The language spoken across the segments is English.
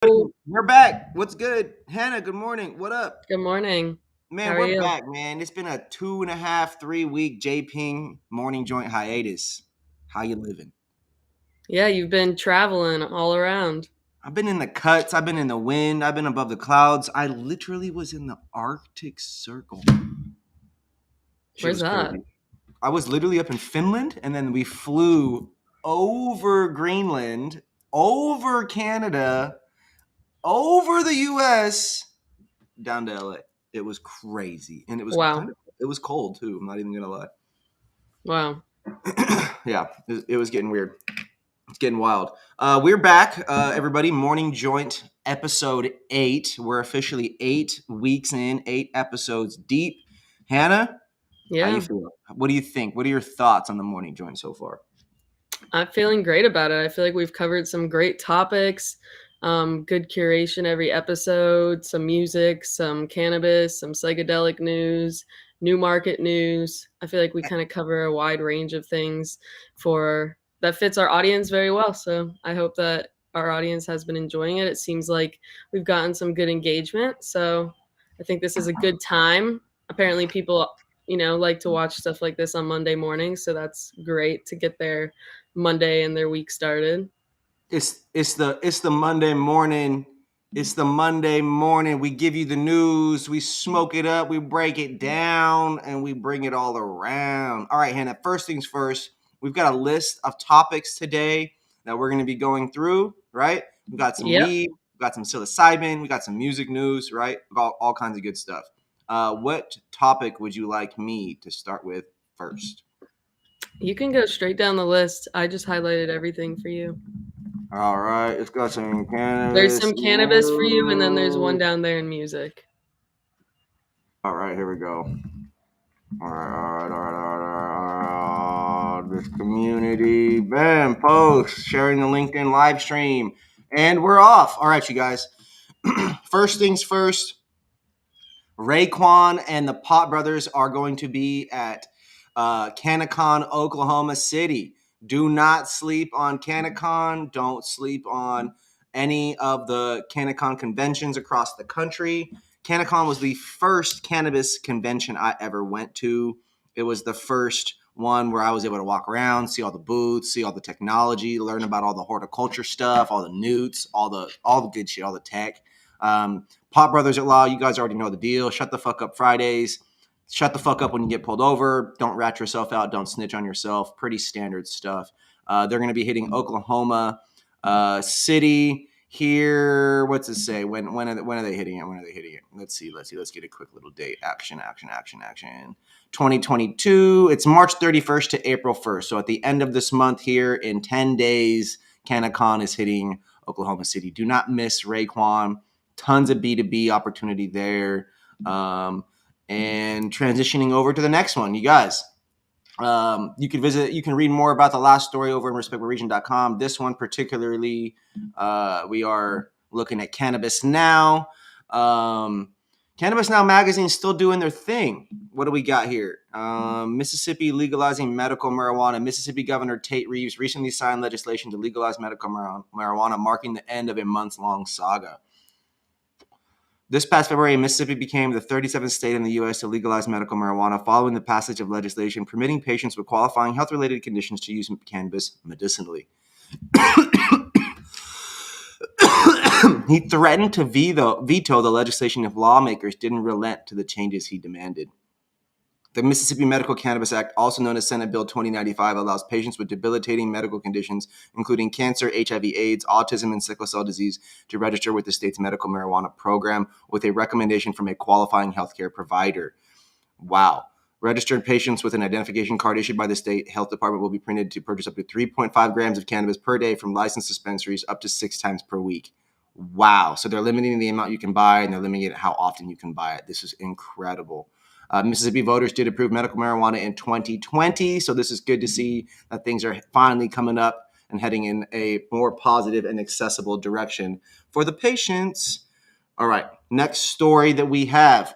Oh, We're back. What's good? Hannah, good morning. What up? good morning. How Man, are we're you? back, man. It's been a 2.5, 3 week J Ping morning joint hiatus. How you living? Yeah, you've been traveling all around. I've been in the cuts, I've been in the wind, I've been above the clouds. I literally was in the Arctic Circle. Shit Where's was that? crazy. I was literally up in Finland, and then we flew over Greenland, over Canada, over the US, down to LA. It was crazy, and Wow. it was cold too. I'm not even gonna lie. Wow. Yeah, it was getting weird. It's getting wild. We're back, everybody. Morning Joint episode 8. We're officially 8 weeks in, 8 episodes deep. Hannah, how you Yeah, feel? What do you think? What are your thoughts on the Morning Joint so far? I'm feeling great about it. I feel like we've covered some great topics, good curation every episode, some music, some cannabis, some psychedelic news, new market news. I feel like we kind of cover a wide range of things for that fits our audience very well. So I hope that our audience has been enjoying it. It seems like we've gotten some good engagement. So I think this is a good time. Apparently people, like to watch stuff like this on Monday mornings, so that's great to get their Monday and their week started. It's the Monday morning. It's the Monday morning. We give you the news. We smoke it up. We break it down, and we bring it all around. All right, Hannah. First things first. We've got a list of topics today that we're going to be going through. Right? We got some Yep. weed. We got some psilocybin. We got some music news. Right? We got all kinds of good stuff. What topic would you like me to start with first? You can go straight down the list. I just highlighted everything for you. All right, let's go some There's cannabis some cannabis for you, and then there's one news. down there in music. All right, here we go. All right. This community, bam, post, sharing the LinkedIn live stream, and we're off. All right, you guys. First things first. RAEKWON and the Pot Brothers are going to be at CANNACON, Oklahoma City. Do not sleep on CANNACON. Don't sleep on any of the CANNACON conventions across the country. CANNACON was the first cannabis convention I ever went to. It was the first one where I was able to walk around, see all the booths, see all the technology, learn about all the horticulture stuff, all the newts, all the good shit, all the tech. Pot Brothers at Law, you guys already know the deal. Shut the fuck up Fridays. Shut the fuck up when you get pulled over. Don't rat yourself out. Don't snitch on yourself. Pretty standard stuff. They're going to be hitting Oklahoma City here. What's it say? When are they hitting it? When are they hitting it? Let's see. Let's get a quick little date. Action. 2022. It's March 31st to April 1st. So at the end of this month here, in 10 days, CannaCon is hitting Oklahoma City. Do not miss RAEKWON. Tons of B2B opportunity there. And transitioning over to the next one, you guys. You can read more about the last story over in respectforregion.com. This one particularly, we are looking at Cannabis Now. Cannabis Now magazine is still doing their thing. What do we got here? Mississippi legalizing medical marijuana. Mississippi Governor Tate Reeves recently signed legislation to legalize medical marijuana, marking the end of a months-long saga. This past February, Mississippi became the 37th state in the U.S. to legalize medical marijuana following the passage of legislation permitting patients with qualifying health-related conditions to use cannabis medicinally. He threatened to veto the legislation if lawmakers didn't relent to the changes he demanded. The Mississippi Medical Cannabis Act, also known as Senate Bill 2095, allows patients with debilitating medical conditions, including cancer, HIV/AIDS, autism, and sickle cell disease, to register with the state's medical marijuana program with a recommendation from a qualifying healthcare provider. Wow. Registered patients with an identification card issued by the state health department will be permitted to purchase up to 3.5 grams of cannabis per day from licensed dispensaries up to 6 times per week. Wow. So they're limiting the amount you can buy, and they're limiting how often you can buy it. This is incredible. Mississippi voters did approve medical marijuana in 2020, so this is good to see that things are finally coming up and heading in a more positive and accessible direction for the patients. All right, next story that we have.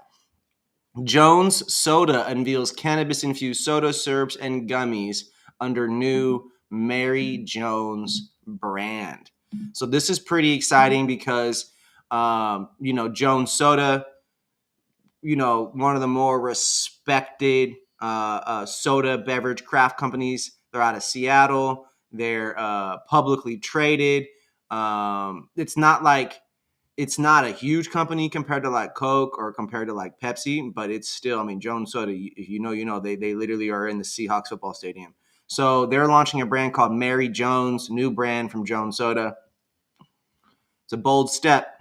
Jones Soda unveils cannabis-infused soda, syrups, and gummies under new Mary Jones brand. So this is pretty exciting because, Jones Soda, one of the more respected soda beverage craft companies. They're out of Seattle. They're publicly traded. It's not a huge company compared to like Coke or compared to like Pepsi, but it's still, Jones Soda, if they literally are in the Seahawks football stadium. So they're launching a brand called Mary Jones, new brand from Jones Soda. It's a bold step.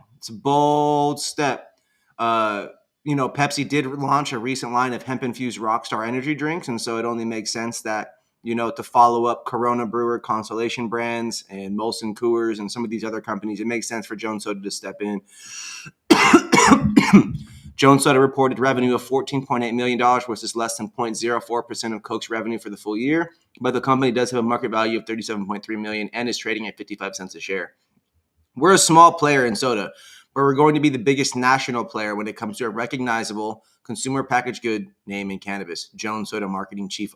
Pepsi did launch a recent line of hemp-infused Rockstar energy drinks, and so it only makes sense that, to follow up Corona Brewer, Constellation Brands, and Molson Coors, and some of these other companies, it makes sense for Jones Soda to step in. Jones Soda reported revenue of $14.8 million, which is less than 0.04% of Coke's revenue for the full year, but the company does have a market value of $37.3 million and is trading at 55 cents a share. We're a small player in soda, but we're going to be the biggest national player when it comes to a recognizable consumer packaged good name in cannabis. Jones Soda marketing chief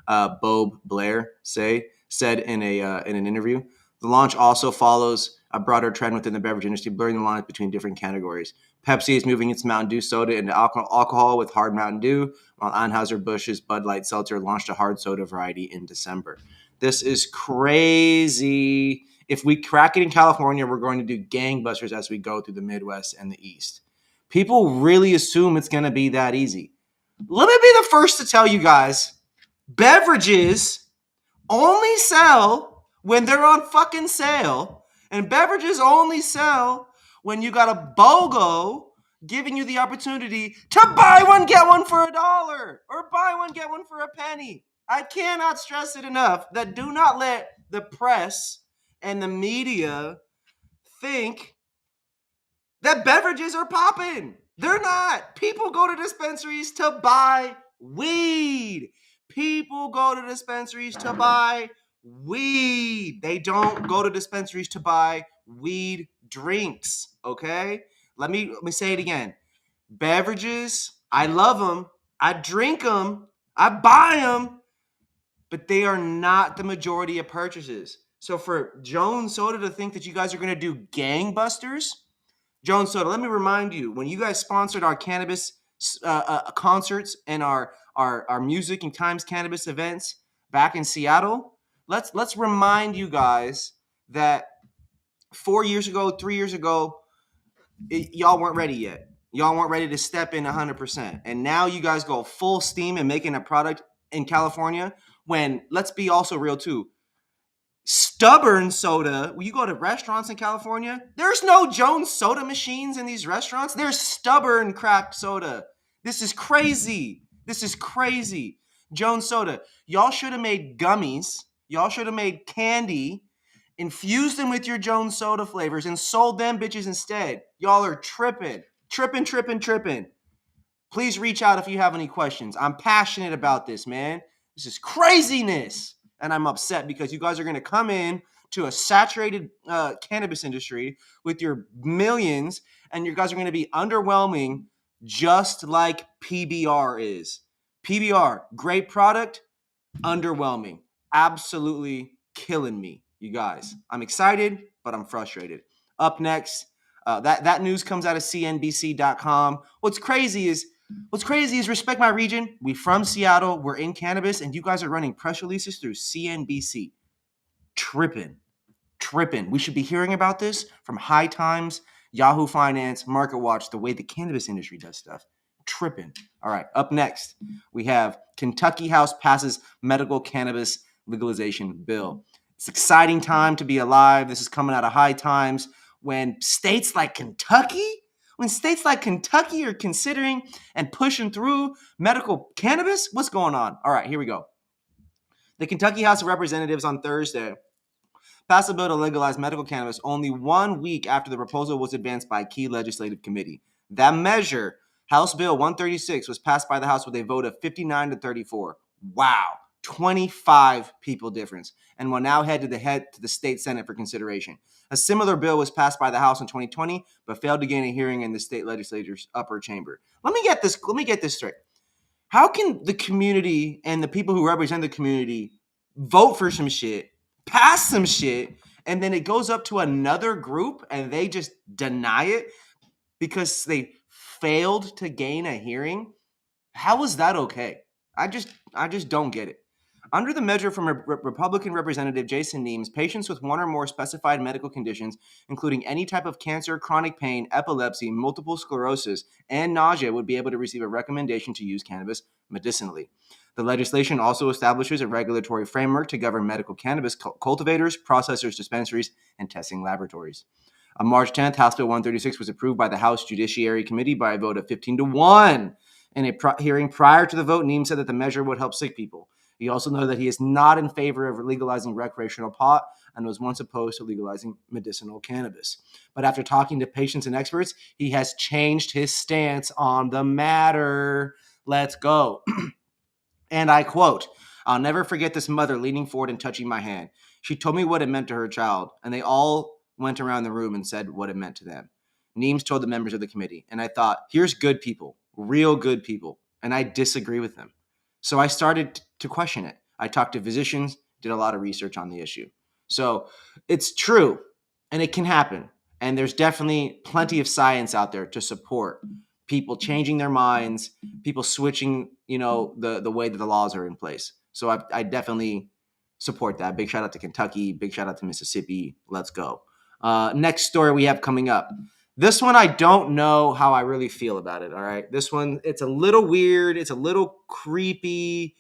Bob Blair said in an interview. The launch also follows a broader trend within the beverage industry, blurring the lines between different categories. Pepsi is moving its Mountain Dew soda into alcohol with Hard Mountain Dew, while Anheuser-Busch's Bud Light Seltzer launched a hard soda variety in December. This is crazy. If we crack it in California, we're going to do gangbusters as we go through the Midwest and the East. People really assume it's going to be that easy. Let me be the first to tell you guys, beverages only sell when they're on fucking sale, and beverages only sell when you got a BOGO giving you the opportunity to buy one, get one for $1, or buy one, get one for a penny. I cannot stress it enough that do not let the press and the media think that beverages are popping. They're not. People go to dispensaries to buy weed. People go to dispensaries to buy weed. They don't go to dispensaries to buy weed drinks, okay? Let me say it again. Beverages, I love them. I drink them. I buy them. But they are not the majority of purchases. So for Jones Soda to think that you guys are going to do gangbusters, Jones Soda, let me remind you, when you guys sponsored our cannabis concerts and our music and Times Cannabis events back in Seattle, let's remind you guys that 4 years ago, 3 years ago, y'all weren't ready yet. Y'all weren't ready to step in 100%. And now you guys go full steam and making a product in California when, let's be also real too, Stubborn Soda, when you go to restaurants in California, there's no Jones Soda machines in these restaurants. There's Stubborn cracked soda. This is crazy. Jones Soda, y'all should have made gummies. Y'all should have made candy, infused them with your Jones Soda flavors, and sold them bitches instead. Y'all are tripping. Please reach out if you have any questions. I'm passionate about this, man. This is craziness. And I'm upset because you guys are going to come in to a saturated cannabis industry with your millions, and you guys are going to be underwhelming just like PBR is. PBR, great product, underwhelming. Absolutely killing me, you guys. I'm excited, but I'm frustrated. Up next, that news comes out of CNBC.com. What's crazy is Respect My Region. We from Seattle. We're in cannabis, and you guys are running press releases through CNBC. Tripping. We should be hearing about this from High Times, Yahoo Finance, Market Watch, the way the cannabis industry does stuff. Tripping. All right, up next, we have Kentucky House passes medical cannabis legalization bill. It's an exciting time to be alive. This is coming out of High Times when states like Kentucky are considering and pushing through medical cannabis. What's going on? All right, here we go. The Kentucky House of Representatives on Thursday passed a bill to legalize medical cannabis only 1 week after the proposal was advanced by a key legislative committee. That measure, House Bill 136, was passed by the House with a vote of 59 to 34. Wow. 25 people difference, and will now head to the state Senate for consideration. A similar bill was passed by the House in 2020, but failed to gain a hearing in the state legislature's upper chamber. Let me get this straight. How can the community and the people who represent the community vote for some shit, pass some shit, and then it goes up to another group and they just deny it because they failed to gain a hearing. How is that okay? I just don't get it. Under the measure from Republican Representative Jason Nemes, patients with one or more specified medical conditions, including any type of cancer, chronic pain, epilepsy, multiple sclerosis, and nausea, would be able to receive a recommendation to use cannabis medicinally. The legislation also establishes a regulatory framework to govern medical cannabis cultivators, processors, dispensaries, and testing laboratories. On March 10th, House Bill 136 was approved by the House Judiciary Committee by a vote of 15-1. In a hearing prior to the vote, Nemes said that the measure would help sick people. He also noted that he is not in favor of legalizing recreational pot and was once opposed to legalizing medicinal cannabis. But after talking to patients and experts, he has changed his stance on the matter. Let's go. And I quote, "I'll never forget this mother leaning forward and touching my hand. She told me what it meant to her child, and they all went around the room and said what it meant to them." Nemes told the members of the committee, and I thought, here's good people, real good people, and I disagree with them. So I started to question it. I talked to physicians, did a lot of research on the issue. So it's true, and it can happen. And there's definitely plenty of science out there to support people changing their minds, people switching, the way that the laws are in place. So I definitely support that. Big shout out to Kentucky. Big shout out to Mississippi. Let's go. Next story we have coming up. This one, I don't know how I really feel about it, all right? This one, it's a little weird. It's a little creepy.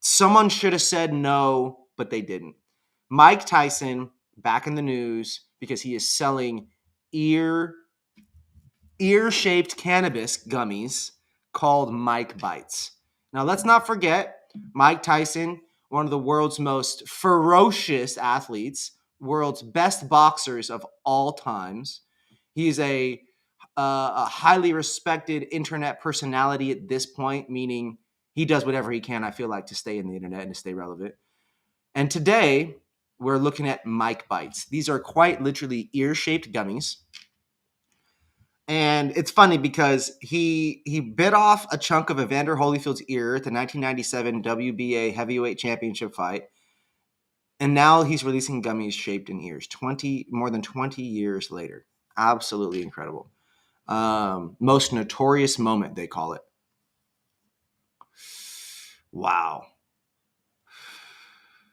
Someone should have said no, but they didn't. Mike Tyson back in the news because he is selling ear-shaped cannabis gummies called Mike Bites. Now, let's not forget, Mike Tyson, one of the world's most ferocious athletes, world's best boxers of all times. He's a highly respected internet personality at this point, meaning he does whatever he can, I feel like, to stay in the internet and to stay relevant. And today, we're looking at Mike Bites. These are quite literally ear-shaped gummies. And it's funny because he bit off a chunk of Evander Holyfield's ear at the 1997 WBA heavyweight championship fight. And now he's releasing gummies shaped in ears, more than 20 years later. Absolutely incredible. Most notorious moment, they call it. Wow.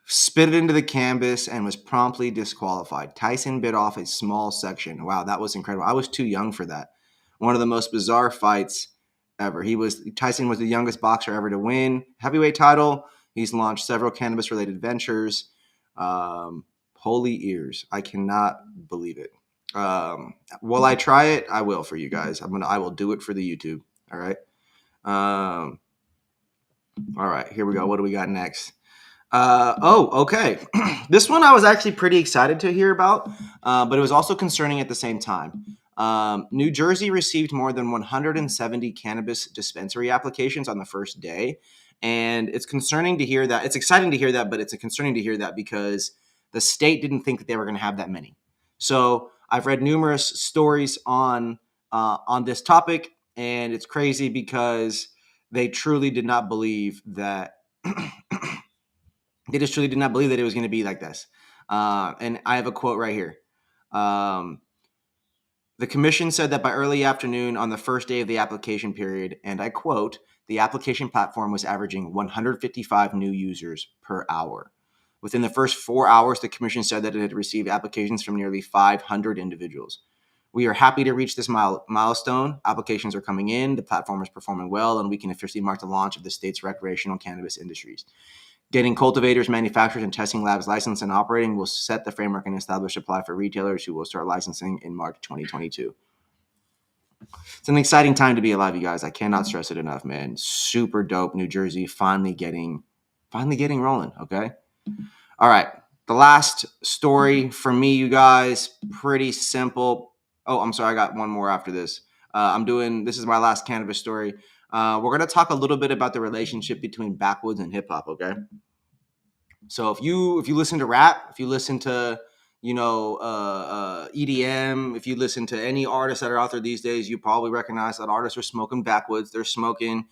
Spit it into the canvas and was promptly disqualified. Tyson bit off a small section. Wow, that was incredible. I was too young for that. One of the most bizarre fights ever. Tyson was the youngest boxer ever to win heavyweight title. He's launched several cannabis-related ventures. Holy ears. I cannot believe it. Will I try it? I will for you guys. I will do it for the YouTube. All right. All right, here we go. What do we got next? Okay. This one I was actually pretty excited to hear about, but it was also concerning at the same time. New Jersey received more than 170 cannabis dispensary applications on the first day. And it's concerning to hear that. It's exciting to hear that, but it's concerning to hear that because the state didn't think that they were going to have that many. So I've read numerous stories on this topic, and it's crazy because they truly did not believe that they just truly did not believe that it was going to be like this. And I have a quote right here. The commission said that by early afternoon on the first day of the application period, and I quote, the application platform was averaging 155 new users per hour. Within the first 4 hours, the commission said that it had received applications from nearly 500 individuals. We are happy to reach this milestone. Applications are coming in, the platform is performing well, and we can officially mark the launch of the state's recreational cannabis industries. Getting cultivators, manufacturers, and testing labs licensed and operating will set the framework and establish supply for retailers who will start licensing in March 2022. It's an exciting time to be alive, you guys. I cannot stress it enough, man. Super dope. New Jersey finally getting rolling, okay? All right. The last story for me, you guys, pretty simple. Oh, I'm sorry. I got one more after this. This is my last cannabis story. We're going to talk a little bit about the relationship between backwoods and hip hop, okay? So if you listen to rap, if you listen to, EDM, if you listen to any artists that are out there these days, you probably recognize that artists are smoking backwoods. They're smoking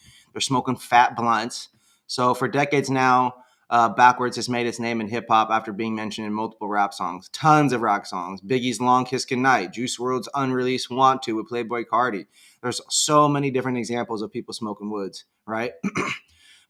fat blunts. So for decades now, BACKWOODS has made its name in hip-hop after being mentioned in multiple rap songs. Tons of rock songs. Biggie's Long Kiss Goodnight. Juice WRLD's unreleased Want To with Playboy Cardi. There's so many different examples of people smoking woods, right?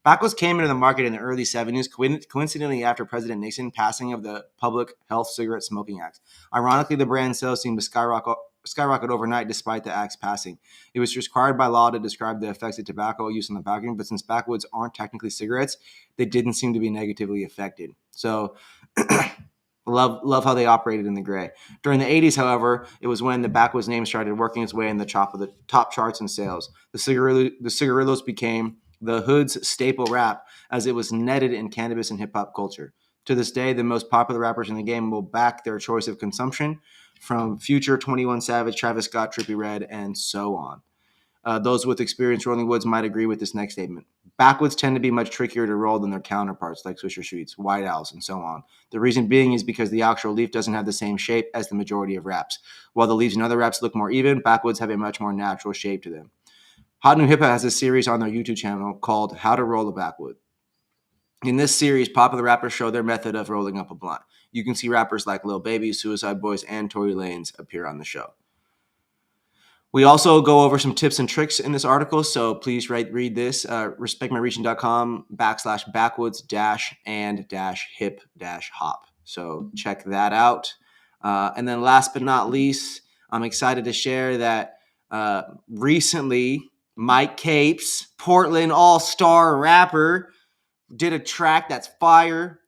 BACKWOODS came into the market in the early 70s, coincidentally after President Nixon's passing of the Public Health Cigarette Smoking Act. Ironically, the brand sales seemed to skyrocket overnight despite the act's passing. It was required by law to describe the effects of tobacco use on the packaging, but since BACKWOODS aren't technically cigarettes, they didn't seem to be negatively affected. So love how they operated in the gray. During the 80s, however, it was when the BACKWOODS name started working its way in the top charts and sales. The cigarillos became the hood's staple rap as it was netted in cannabis and hip-hop culture. To this day, the most popular rappers in the game will back their choice of consumption, from Future, 21 Savage, Travis Scott, Trippie Redd, and so on. Those with experience rolling woods might agree with this next statement. BACKWOODS tend to be much trickier to roll than their counterparts like Swisher Sweets, White Owls, and so on. The reason being is because the actual leaf doesn't have the same shape as the majority of wraps. While the leaves in other wraps look more even, BACKWOODS have a much more natural shape to them. Hot New Hip Hop has a series on their YouTube channel called How to Roll a Backwood. In this series, popular rappers show their method of rolling up a blunt. You can see rappers like Lil Baby, Suicide Boys, and Tory Lanez appear on the show. We also go over some tips and tricks in this article, so please read this. respectmyregion.com/backwoods-and-hip-hop. So check that out. And then last but not least, I'm excited to share that recently Mike Capes, Portland all-star rapper, did a track that's fire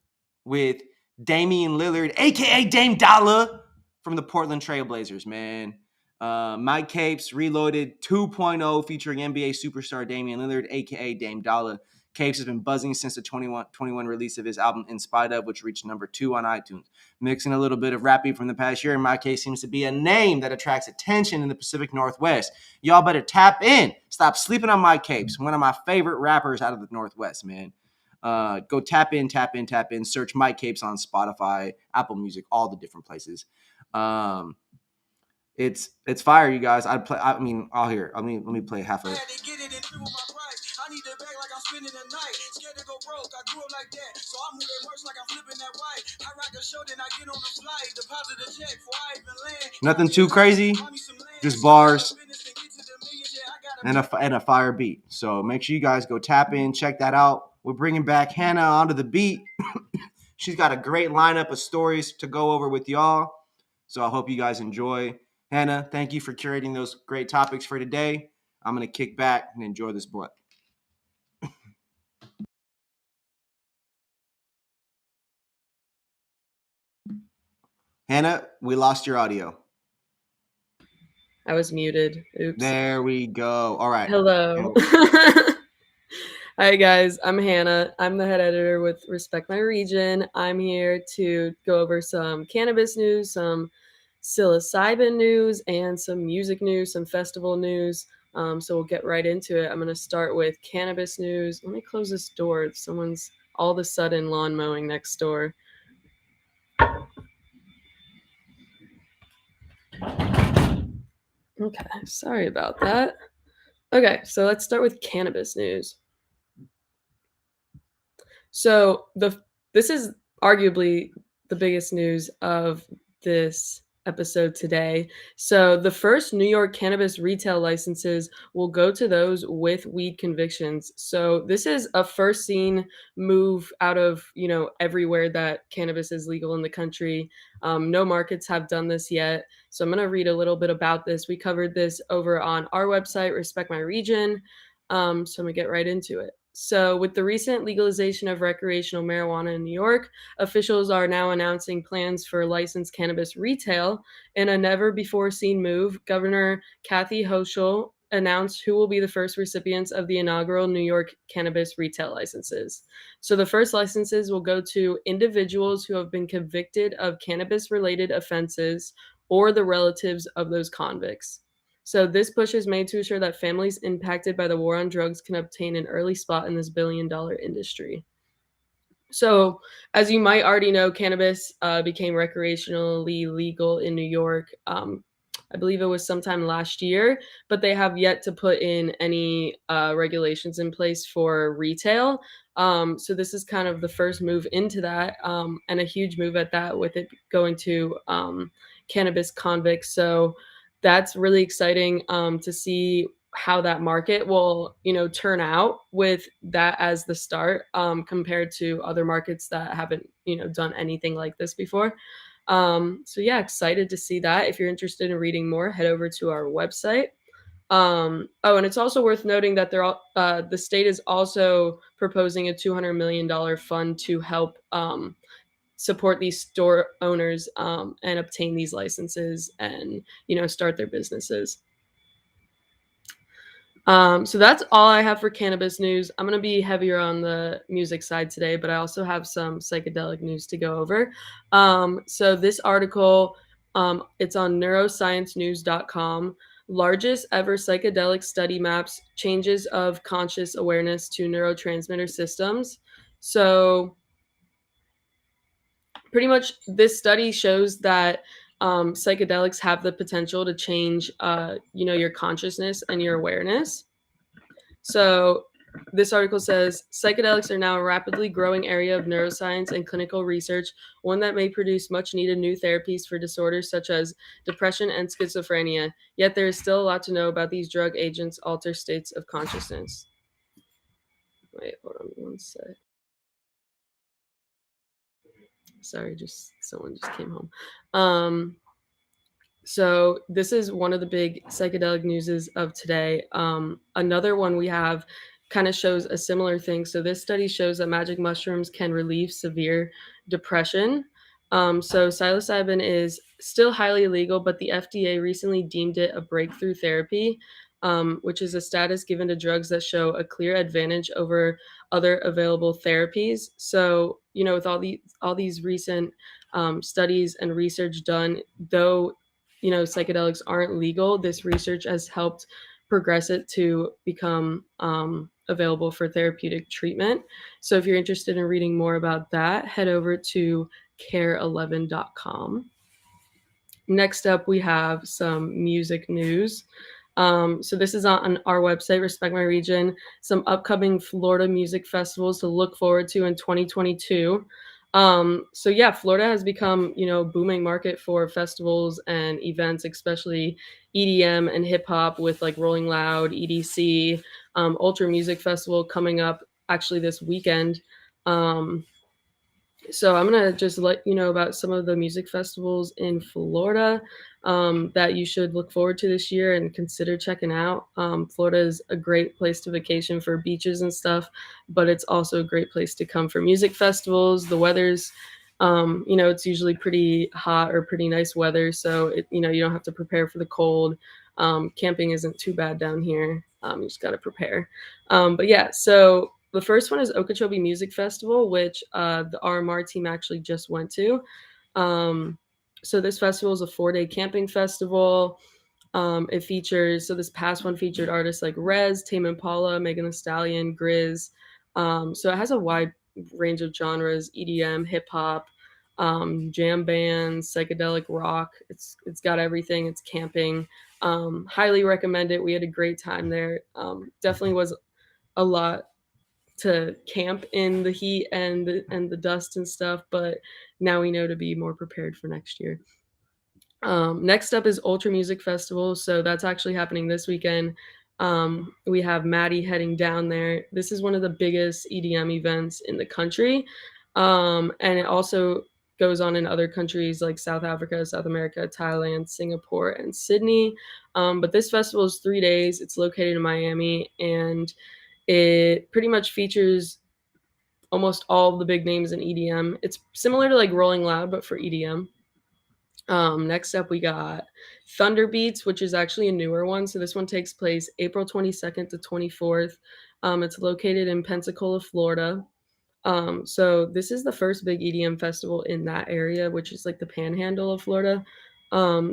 with Damian Lillard, a.k.a. Dame Dollar, from the Portland Trailblazers, man. Mike Capes Reloaded 2.0 featuring NBA superstar Damian Lillard, a.k.a. Dame Dollar. Capes has been buzzing since the 21 release of his album In Spite Of, which reached number 2 on iTunes. Mixing a little bit of rap beat from the past year, Mike Capes seems to be a name that attracts attention in the Pacific Northwest. Y'all better tap in. Stop sleeping on Mike Capes, one of my favorite rappers out of the Northwest, man. Go tap in. Search Mike Capes on Spotify, Apple Music, all the different places. It's fire, you guys. Let me play half of it. I need the bag like I'm spending the night. Scared to go broke, I grew up like that. So I move that merch like I'm flipping that white. I rock the show, then I get on the flight. Deposit the check before I even land. Nothing too crazy, just bars and a fire beat. So make sure you guys go tap in, check that out. We're bringing back Hannah onto the beat. She's got a great lineup of stories to go over with y'all. So I hope you guys enjoy. Hannah, thank you for curating those great topics for today. I'm going to kick back and enjoy this blunt. Hannah, we lost your audio. I was muted. Oops. There we go. All right. Hello. Hi, guys. I'm Hannah. I'm the head editor with Respect My Region. I'm here to go over some cannabis news, some psilocybin news, and some music news, some festival news. So we'll get right into it. I'm going to start with cannabis news. Let me close this door. Someone's all of a sudden lawn mowing next door. Okay, sorry about that. Okay, so let's start with cannabis news. So this is arguably the biggest news of this episode today. So the first New York cannabis retail licenses will go to those with weed convictions. So this is a first seen move out of, everywhere that cannabis is legal in the country. No markets have done this yet. So I'm going to read a little bit about this. We covered this over on our website, Respect My Region. So I'm going to get right into it. So with the recent legalization of recreational marijuana in New York, officials are now announcing plans for licensed cannabis retail. In a never-before-seen move, Governor Kathy Hochul announced who will be the first recipients of the inaugural New York cannabis retail licenses. So the first licenses will go to individuals who have been convicted of cannabis-related offenses or the relatives of those convicts. So this push is made to ensure that families impacted by the war on drugs can obtain an early spot in this billion-dollar industry. So as you might already know, cannabis became recreationally legal in New York, I believe it was sometime last year, but they have yet to put in any regulations in place for retail. So this is kind of the first move into that, and a huge move at that, with it going to cannabis convicts. So that's really exciting to see how that market will, turn out with that as the start, compared to other markets that haven't, done anything like this before. So yeah, excited to see that. If you're interested in reading more, head over to our website. Oh, and it's also worth noting that the state is also proposing a $200 million fund to help support these store owners and obtain these licenses and, start their businesses. So that's all I have for cannabis news. I'm going to be heavier on the music side today, but I also have some psychedelic news to go over. So this article, it's on neurosciencenews.com. Largest ever psychedelic study maps changes of conscious awareness to neurotransmitter systems. So pretty much this study shows that psychedelics have the potential to change, your consciousness and your awareness. So this article says psychedelics are now a rapidly growing area of neuroscience and clinical research, one that may produce much needed new therapies for disorders such as depression and schizophrenia. Yet there is still a lot to know about these drug agents' alter states of consciousness. Wait, hold on one sec. Sorry, just someone just came home. So this is one of the big psychedelic newses of today. Another one we have kind of shows a similar thing. So this study shows that magic mushrooms can relieve severe depression. So psilocybin is still highly illegal, but the FDA recently deemed it a breakthrough therapy, which is a status given to drugs that show a clear advantage over other available therapies. So, with all these recent studies and research done, though psychedelics aren't legal, this research has helped progress it to become available for therapeutic treatment. So if you're interested in reading more about that, head over to care11.com. Next up, we have some music news. So this is on our website, Respect My Region, some upcoming Florida music festivals to look forward to in 2022. So yeah, Florida has become, booming market for festivals and events, especially EDM and hip hop with like Rolling Loud, EDC, Ultra Music Festival coming up actually this weekend. So I'm going to just let you know about some of the music festivals in Florida that you should look forward to this year and consider checking out. Florida is a great place to vacation for beaches and stuff, but it's also a great place to come for music festivals. The weather's, it's usually pretty hot or pretty nice weather, so you don't have to prepare for the cold. Camping isn't too bad down here. You just got to prepare. But yeah, so the first one is Okeechobee Music Festival, which the RMR team actually just went to. So this festival is a 4-day camping festival. It features, so this past one featured artists like Rez, Tame Impala, Megan Thee Stallion, Grizz. So it has a wide range of genres: EDM, hip hop, jam bands, psychedelic rock. It's got everything. It's camping. Highly recommend it. We had a great time there. Definitely was a lot to camp in the heat and the dust and stuff, but now we know to be more prepared for next year. Next up is Ultra Music Festival, so that's actually happening this weekend. We have Maddie heading down there. This is one of the biggest EDM events in the country, and it also goes on in other countries like South Africa, South America, Thailand, Singapore, and Sydney. But this festival is 3 days. It's located in Miami, and it pretty much features almost all of the big names in EDM. It's similar to like Rolling Loud, but for EDM. Next up, we got Thunderbeats, which is actually a newer one. So this one takes place April 22nd to 24th. It's located in Pensacola, Florida. So this is the first big EDM festival in that area, which is like the panhandle of Florida.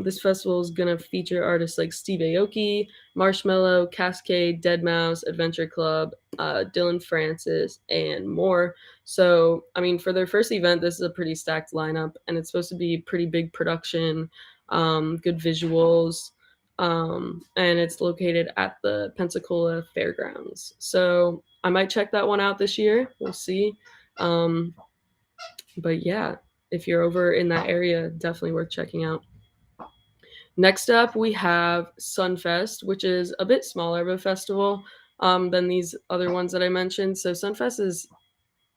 This festival is going to feature artists like Steve Aoki, Marshmello, Cascade, Deadmau5, Adventure Club, Dylan Francis, and more. So, I mean, for their first event, this is a pretty stacked lineup, and it's supposed to be pretty big production. good visuals. And it's located at the Pensacola Fairgrounds. So I might check that one out this year. We'll see. But yeah, if you're over in that area, definitely worth checking out. Next up, we have Sunfest, which is a bit smaller of a festival than these other ones that I mentioned. So Sunfest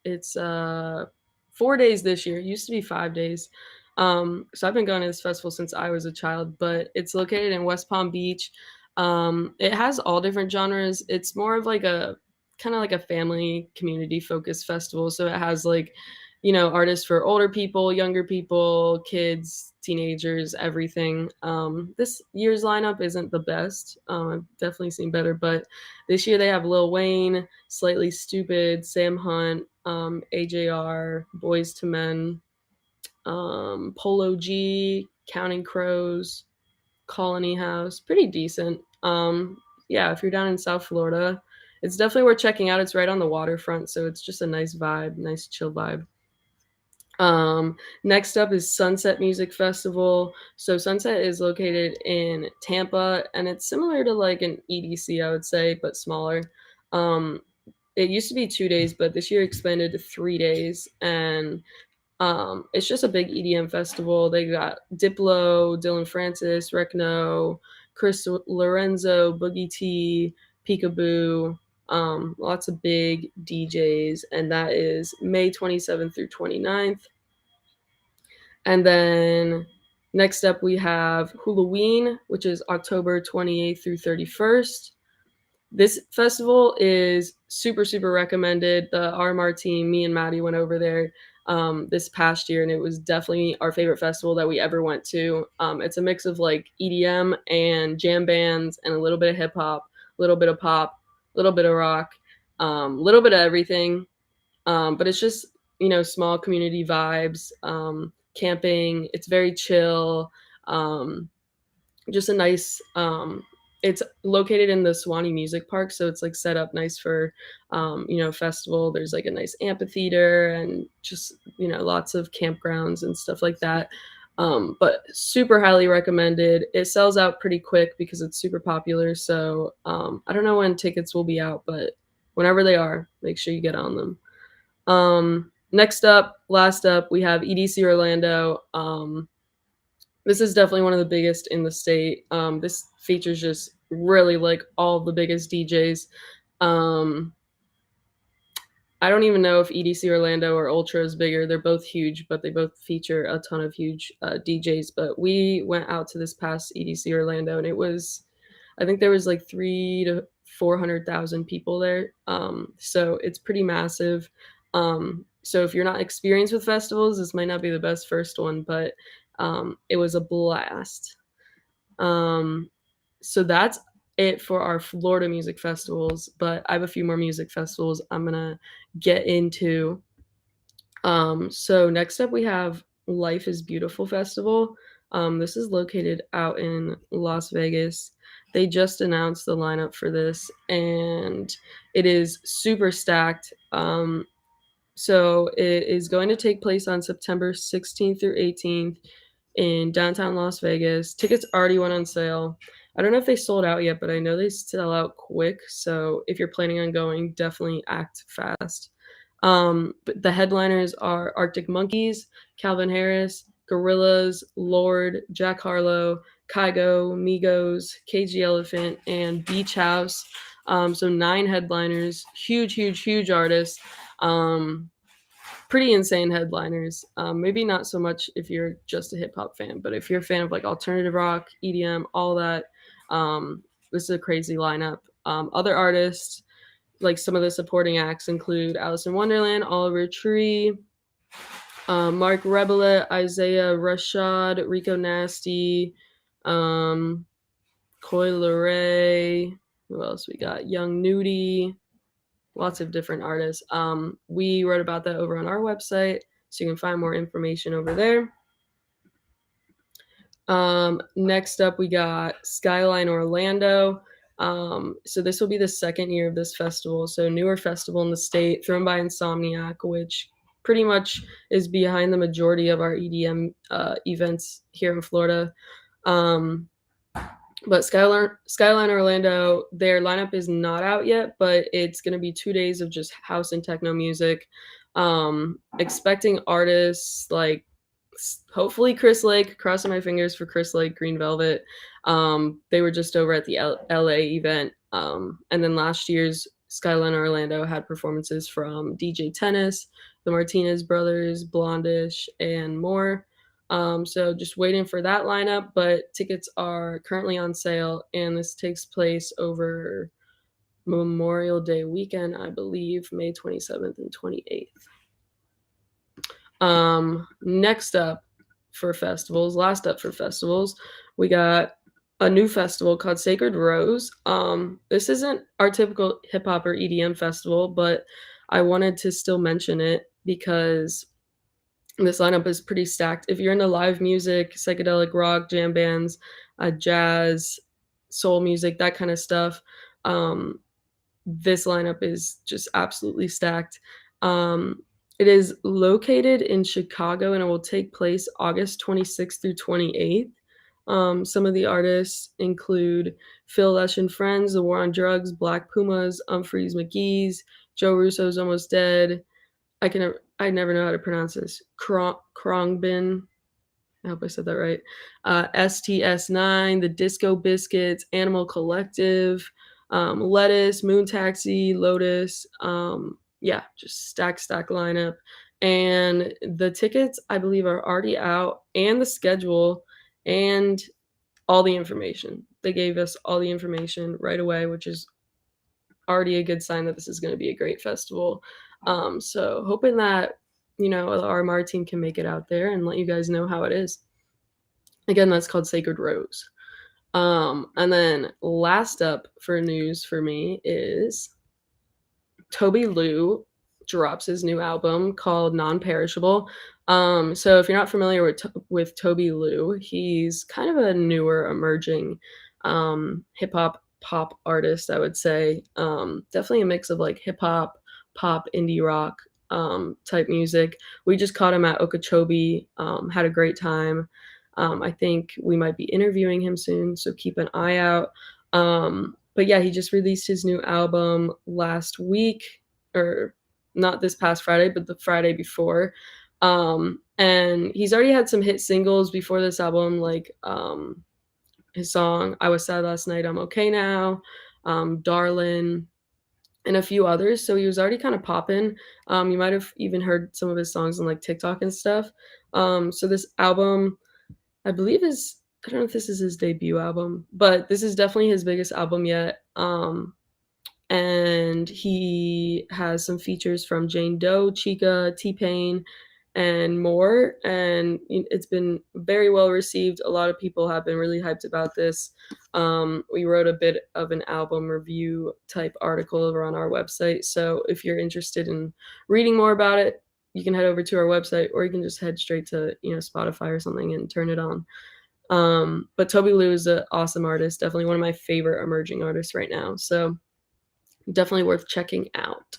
it's 4 days this year. It used to be 5 days. So I've been going to this festival since I was a child, but it's located in West Palm Beach. It has all different genres. It's more of like a kind of like a family community focused festival. So it has like, artists for older people, younger people, kids, teenagers, everything. This year's lineup isn't the best. I've definitely seen better, but this year they have Lil Wayne, Slightly Stupid, Sam Hunt, AJR, Boys to Men, Polo G, Counting Crows, Colony House. Pretty decent. Yeah, if you're down in South Florida, it's definitely worth checking out. It's right on the waterfront, so it's just a nice vibe, nice chill vibe. Next up is Sunset Music Festival. So Sunset is located in Tampa, and it's similar to like an EDC, I would say, but smaller. Um, it used to be 2 days, but this year expanded to 3 days, and it's just a big EDM festival. They got Diplo, Dylan Francis, Rekno, Chris Lorenzo, Boogie T, Peekaboo, lots of big DJs, and that is May 27th through 29th. And then next up we have Halloween, which is October 28th through 31st. This festival is super, super recommended. The RMR team, me and Maddie went over there this past year, and it was definitely our favorite festival that we ever went to. It's a mix of like EDM and jam bands and a little bit of hip hop, a little bit of pop, a little bit of rock, a little bit of everything. But it's just, small community vibes, camping. It's very chill. Just a nice, it's located in the Swanee Music Park, so it's like set up nice for, festival. There's like a nice amphitheater and just, lots of campgrounds and stuff like that. But super highly recommended. It sells out pretty quick because it's super popular. So I don't know when tickets will be out, but whenever they are, make sure you get on them. Last up, we have EDC Orlando. This is definitely one of the biggest in the state. This features just really like all the biggest DJs. I don't even know if EDC Orlando or Ultra is bigger. They're both huge, but they both feature a ton of huge DJs. But we went out to this past EDC Orlando, and I think there was like 300,000 to 400,000 people there. So it's pretty massive. So if you're not experienced with festivals, this might not be the best first one, but it was a blast. So that's it for our Florida music festivals, but I have a few more music festivals I'm gonna get into. So next up we have Life is Beautiful Festival. This is located out in Las Vegas. They just announced the lineup for this, and it is super stacked. So it is going to take place on September 16th through 18th in downtown Las Vegas. Tickets already went on sale. I don't know if they sold out yet, but I know they sell out quick. So if you're planning on going, definitely act fast. But the headliners are Arctic Monkeys, Calvin Harris, Gorillaz, Lord, Jack Harlow, Kygo, Migos, KG Elephant, and Beach House. So 9 headliners, huge, huge, huge artists. Pretty insane headliners. Maybe not so much if you're just a hip hop fan, but if you're a fan of like alternative rock, EDM, all that, this is a crazy lineup. Other artists, like some of the supporting acts, include Alice in Wonderland, Oliver Tree, Mark Rebellet, Isaiah Rashad, Rico Nasty, Coy Leray. Who else we got? Young Nudie. Lots of different artists. We wrote about that over on our website, so you can find more information over there. Next up, we got Skyline Orlando. So this will be the second year of this festival. So newer festival in the state, thrown by Insomniac, which pretty much is behind the majority of our EDM events here in Florida. But Skyline Orlando, their lineup is not out yet, but it's going to be 2 days of just house and techno music. Expecting artists like hopefully Chris Lake, crossing my fingers for Chris Lake, Green Velvet. They were just over at the L.A. event. And then last year's Skyline Orlando had performances from DJ Tennis, the Martinez Brothers, Blondish, and more. So just waiting for that lineup, but tickets are currently on sale, and this takes place over Memorial Day weekend, I believe, May 27th and 28th. Next up for festivals, last up for festivals, we got a new festival called Sacred Rose. This isn't our typical hip hop or EDM festival, but I wanted to still mention it because this lineup is pretty stacked. If you're into live music, psychedelic rock, jam bands, jazz, soul music, that kind of stuff, this lineup is just absolutely stacked. It is located in Chicago and it will take place August 26th through 28th. Some of the artists include Phil Lesh and Friends, The War on Drugs, Black Pumas, Umphreys McGee's, Joe Russo's Almost Dead. I never know how to pronounce this. Krongbin. I hope I said that right. STS9, The Disco Biscuits, Animal Collective, Lettuce, Moon Taxi, Lotus. Yeah, just stack lineup. And the tickets, I believe, are already out, and the schedule, and all the information. They gave us all the information right away, which is already a good sign that this is going to be a great festival. So hoping that, the RMR team can make it out there and let you guys know how it is. Again, that's called Sacred Rose. And then last up for news for me is Toby Lou drops his new album called Non-Perishable. So if you're not familiar with Toby Lou, he's kind of a newer emerging hip hop pop artist, I would say. Definitely a mix of like hip hop, pop, indie rock type music. We just caught him at Okeechobee, had a great time. I think we might be interviewing him soon, so keep an eye out. But yeah, he just released his new album last week, or not this past Friday, but the Friday before. And he's already had some hit singles before this album, like his song I Was Sad Last Night, I'm Okay Now, Darlin', and a few others. So he was already kind of popping. You might have even heard some of his songs on like TikTok and stuff. So this album, I believe, I don't know if this is his debut album, but this is definitely his biggest album yet. And he has some features from Jane Doe, Chica, T-Pain, and more. And it's been very well received. A lot of people have been really hyped about this. We wrote a bit of an album review type article over on our website. So if you're interested in reading more about it, you can head over to our website, or you can just head straight to Spotify or something and turn it on. But Toby Lou is an awesome artist, definitely one of my favorite emerging artists right now. So definitely worth checking out.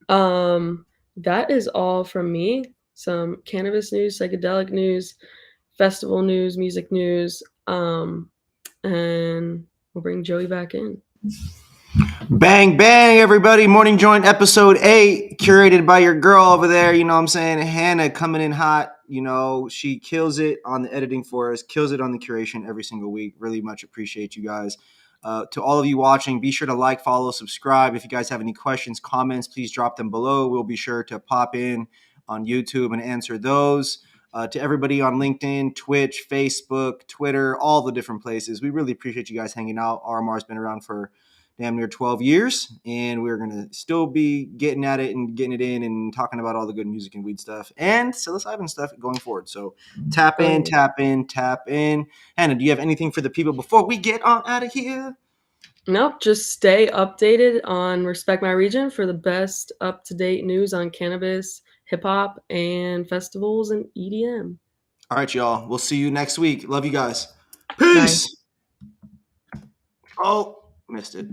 That is all from me. Some cannabis news, psychedelic news, festival news, music news, and we'll bring Joey back in. Bang, bang, everybody. Morning Joint episode 8, curated by your girl over there. You know what I'm saying? Hannah coming in hot. She kills it on the editing for us, kills it on the curation every single week. Really much appreciate you guys. To all of you watching, be sure to like, follow, subscribe. If you guys have any questions, comments, please drop them below. We'll be sure to pop in on YouTube and answer those. To everybody on LinkedIn, Twitch, Facebook, Twitter, all the different places, we really appreciate you guys hanging out. RMR's been around for damn near 12 years, and we're going to still be getting at it and getting it in and talking about all the good music and weed stuff and psilocybin stuff going forward. So tap in. Hannah, do you have anything for the people before we get on out of here? Nope, just stay updated on Respect My Region for the best up-to-date news on cannabis, hip-hop, and festivals and EDM. All right, y'all. We'll see you next week. Love you guys. Peace. Bye. Oh, missed it.